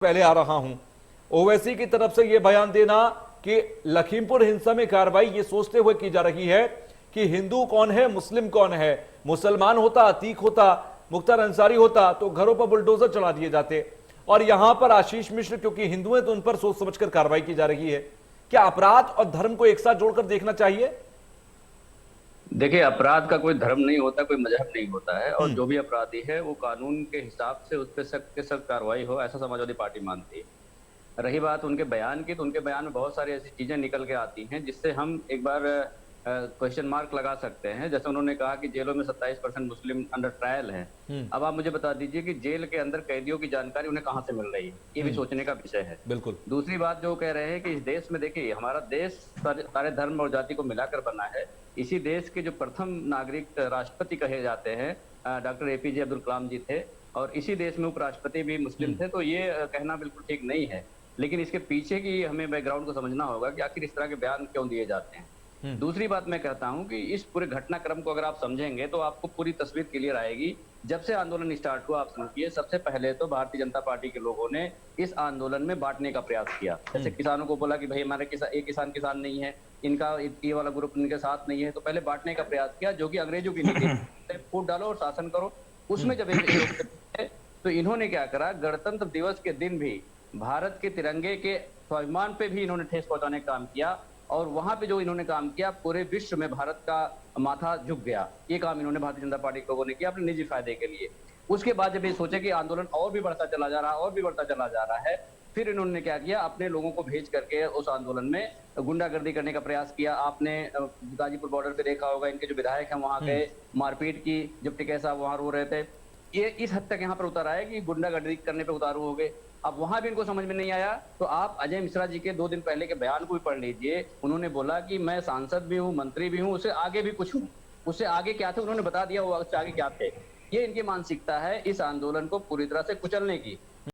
पहले आ रहा हूं। ओवैसी की तरफ से यह बयान देना कि लखीमपुर हिंसा में कार्रवाई ये सोचते हुए की जा रही है कि हिंदू कौन है मुस्लिम कौन है, मुसलमान होता, अतीक होता, मुख्तार अंसारी होता तो घरों पर बुलडोजर चला दिए जाते। और यहां पर आशीष मिश्र क्योंकि हिंदू हैं तो उन पर सोच समझकर कार्रवाई की जा रही है। क्या अपराध और धर्म को एक साथ जोड़कर देखना चाहिए? देखिए, अपराध का कोई धर्म नहीं होता, कोई मजहब नहीं होता है, और हम्म। जो भी अपराधी है वो कानून के हिसाब से उस पर सख्त से सख्त कार्रवाई हो, ऐसा समाजवादी पार्टी मानती है। रही बात उनके बयान की, तो उनके बयान में बहुत सारी ऐसी चीजें निकल के आती हैं जिससे हम एक बार क्वेश्चन मार्क लगा सकते हैं। जैसे उन्होंने कहा कि जेलों में 27% मुस्लिम अंडर ट्रायल हैं। हम्म। अब आप मुझे बता दीजिए कि जेल के अंदर कैदियों की जानकारी उन्हें कहाँ से मिल रही है, ये भी सोचने का विषय है। बिल्कुल। दूसरी बात जो कह रहे हैं कि इस देश में, देखिए हमारा देश सारे धर्म और जाति को मिलाकर बना है। इसी देश के जो प्रथम नागरिक राष्ट्रपति कहे जाते हैं डॉक्टर एपीजे अब्दुल कलाम जी थे, और इसी देश में उपराष्ट्रपति भी मुस्लिम थे। तो ये कहना बिल्कुल ठीक नहीं है, लेकिन इसके पीछे की हमें बैकग्राउंड को समझना होगा कि आखिर इस तरह के बयान क्यों दिए जाते हैं। दूसरी बात मैं कहता हूं कि इस पूरे घटनाक्रम को अगर आप समझेंगे तो आपको पूरी तस्वीर क्लियर आएगी। जब से आंदोलन स्टार्ट हुआ, आप समझिए, सबसे पहले तो भारतीय जनता पार्टी के लोगों ने इस आंदोलन में बांटने का प्रयास किया। जैसे किसानों को बोला कि भाई हमारे एक किसान नहीं है, इनका ये वाला ग्रुप इनके साथ नहीं है, तो पहले बांटने का प्रयास किया, जो कि अंग्रेजों की नीति है, फूट डालो और शासन करो। उसमें जब ये लोग थे, तो इन्होंने क्या करा, गणतंत्र दिवस के दिन भी भारत के तिरंगे के स्वाभिमान पे भी इन्होंने ठेस पहुंचाने का काम किया, और वहां पे जो इन्होंने काम किया, पूरे विश्व में भारत का माथा झुक गया। ये काम इन्होंने भारतीय जनता पार्टी के लोगों ने किया अपने निजी फायदे के लिए। उसके बाद जब ये सोचे कि आंदोलन और भी बढ़ता चला जा रहा है, और भी बढ़ता चला जा रहा है, फिर इन्होंने क्या किया, अपने लोगों को भेज करके उस आंदोलन में गुंडागर्दी करने का प्रयास किया। आपने गाजीपुर बॉर्डर पे देखा होगा, इनके जो विधायक हैं वहां गए, मारपीट की, जब टिकैत साहब वहां रो रहे थे। ये इस हद तक यहाँ पर उतर आया कि गुंडागर्दी करने पे उतारू हो गए। अब वहां भी इनको समझ में नहीं आया, तो आप अजय मिश्रा जी के 2 दिन पहले के बयान को भी पढ़ लीजिए। उन्होंने बोला कि मैं सांसद भी हूँ, मंत्री भी हूँ, उससे आगे भी कुछ हूँ। उससे आगे क्या थे उन्होंने बता दिया, वो उससे आगे क्या थे। ये इनकी मानसिकता है इस आंदोलन को पूरी तरह से कुचलने की।